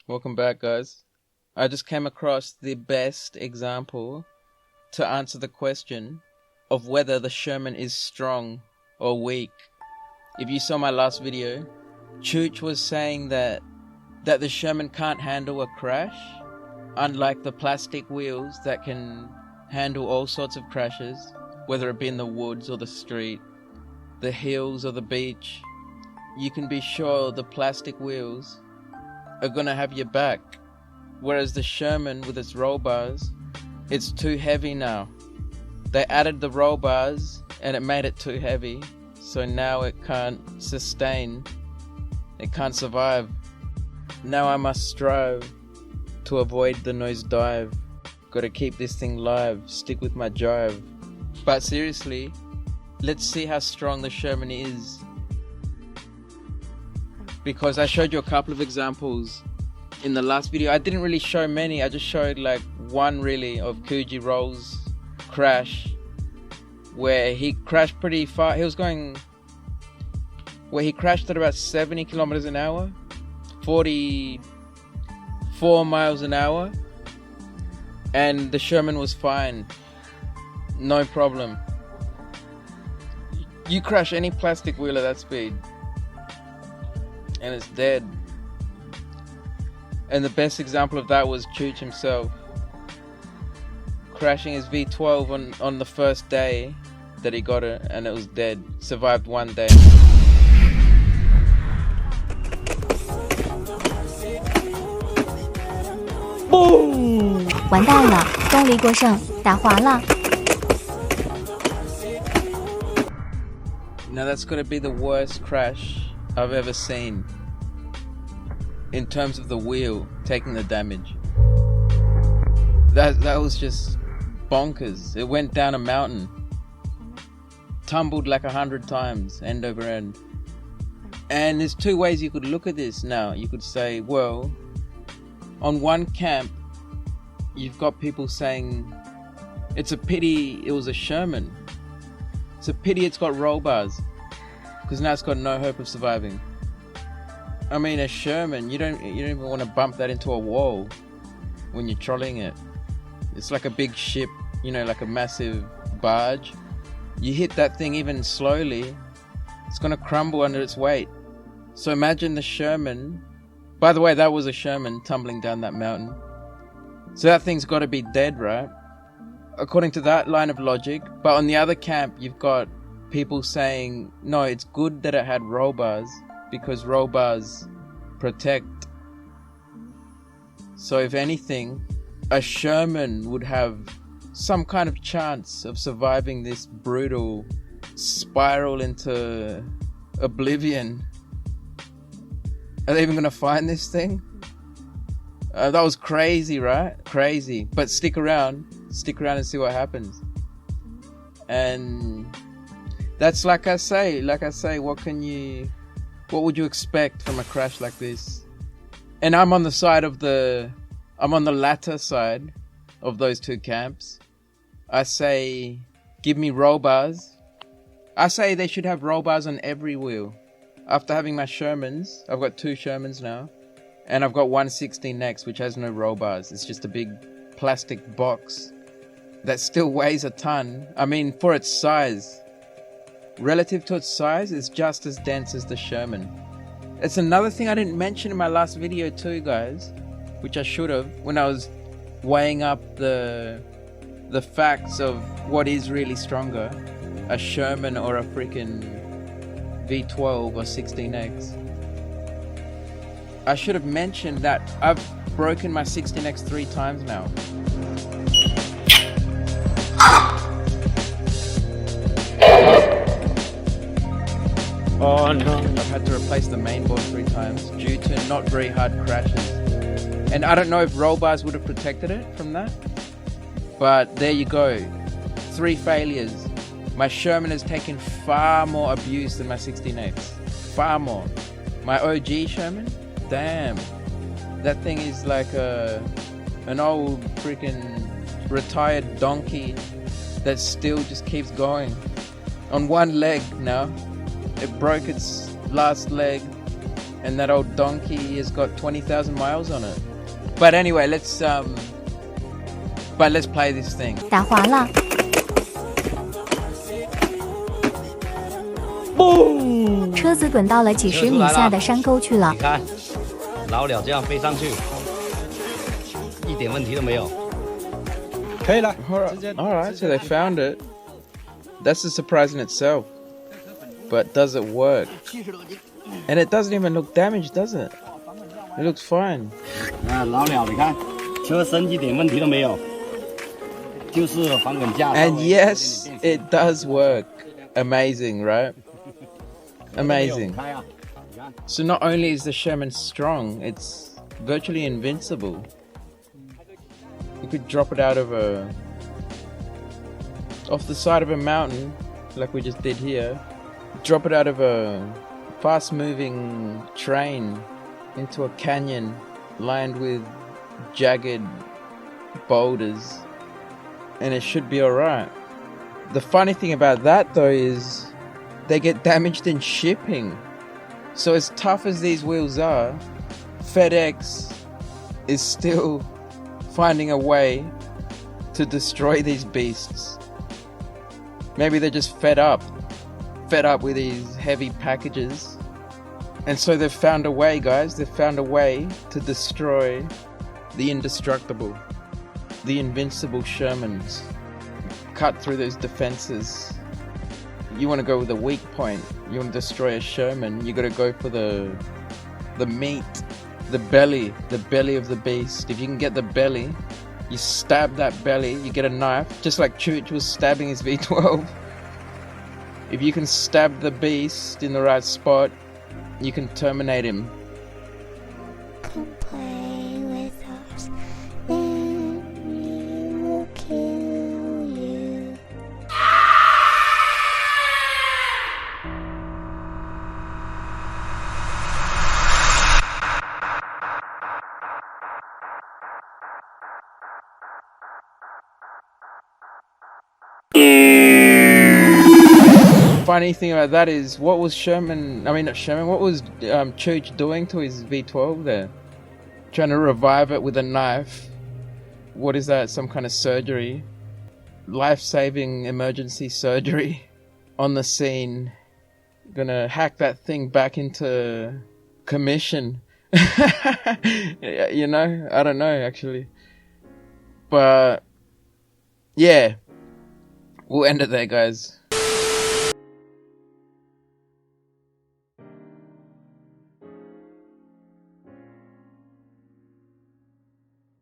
Welcome back, guys. I just came across the best example to answer the question of whether the Sherman is strong or weak. If you saw my last video, Chooch was saying that the Sherman can't handle a crash, unlike the plastic wheels that can handle all sorts of crashes, whether it be in the woods or the street, the hills or the beach. You can be sure the plastic wheels are gonna have your back, whereas the Sherman with its roll bars, it's too heavy now. They added the roll bars and it made it too heavy, so now it can't sustain, it can't survive. Now I must strive to avoid the nose dive. Gotta keep this thing live, stick with my drive. But seriously, let's see how strong the Sherman is. Because I showed you a couple of examples in the last video. I didn't really show many, I just showed like one really of Kuji Roll's crash, where he crashed pretty far. He was going, where he crashed at about 70 kilometers an hour, 44 miles an hour, and the Sherman was fine, no problem. You crash any plastic wheel at that speed and it's dead. And the best example of that was Chooch himself, crashing his V12 on the first day that he got it, and it was dead. Survived one day. Boom! 完蛋了，功力过剩，打滑了。 Now that's gotta be the worst crash I've ever seen in terms of the wheel taking the damage. That was just bonkers. It went down a mountain, tumbled like 100 times, end over end. And there's two ways you could look at this now. You could say, well, on one camp, you've got people saying, it's a pity it was a Sherman. It's a pity it's got roll bars, because now it's got no hope of surviving. I mean, a Sherman, you don't even want to bump that into a wall when you're trolling it. It's like a big ship, you know, like a massive barge. You hit that thing even slowly, it's gonna crumble under its weight. So imagine the Sherman. By the way, that was a Sherman tumbling down that mountain. So that thing's got to be dead, right? According to that line of logic. But on the other camp, you've got people saying, no, it's good that it had roll bars, because roll bars protect. So if anything, a Sherman would have some kind of chance of surviving this brutal spiral into oblivion. Are they even gonna find this thing? That was crazy, right? Crazy. But stick around and see what happens. And that's like I say, what would you expect from a crash like this? And I'm on the latter side of those two camps. I say, give me roll bars. I say they should have roll bars on every wheel. After having my Shermans, I've got two Shermans now, and I've got 116 next, which has no roll bars. It's just a big plastic box that still weighs a ton. I mean, for its size, relative to its size, it's just as dense as the Sherman. It's another thing I didn't mention in my last video too, guys, which I should have, when I was weighing up the facts of what is really stronger, a Sherman or a freaking V12 or 16X. I should have mentioned that I've broken my 16X 3 times now. Oh no. I've had to replace the main board 3 times due to not very hard crashes. And I don't know if roll bars would have protected it from that. But there you go. 3 failures. My Sherman has taken far more abuse than my 16X. Far more. My OG Sherman? Damn. That thing is like an old freaking retired donkey that still just keeps going. On one leg now. It broke its last leg And that old donkey has got 20,000 miles on it. But anyway, let's play this thing. 打滑了， 车子滚到了几十米下的山沟去了你。看，老鸟这样飞上去，一点问题都没有。可以了， All right, so they found it. That's a surprise in itself. But does it work? And it doesn't even look damaged, does it? It looks fine. 老鸟，你看，车身一点问题都没有，就是防滚架。 And yes, it does work. Amazing, right? Amazing. So not only is the Sherman strong, it's virtually invincible. You could drop it off the side of a mountain, like we just did here. Drop it out of a fast-moving train into a canyon lined with jagged boulders, and it should be alright. The funny thing about that though is they get damaged in shipping. So as tough as these wheels are, FedEx is still finding a way to destroy these beasts. Maybe they're just fed up with these heavy packages. And so they've found a way, guys. They've found a way to destroy the indestructible, the invincible Shermans. Cut through those defenses. You want to go with a weak point. You want to destroy a Sherman. You got to go for the meat, the belly of the beast. If you can get the belly, you stab that belly. You get a knife, just like Chooch was stabbing his V12. If you can stab the beast in the right spot, you can terminate him. Come play with us, then we will kill you. Funny thing about that is, what was what was Chooch doing to his V12 there? Trying to revive it with a knife. What is that? Some kind of surgery? Life-saving emergency surgery on the scene. Gonna hack that thing back into commission. You know? I don't know, actually. But yeah, we'll end it there, guys.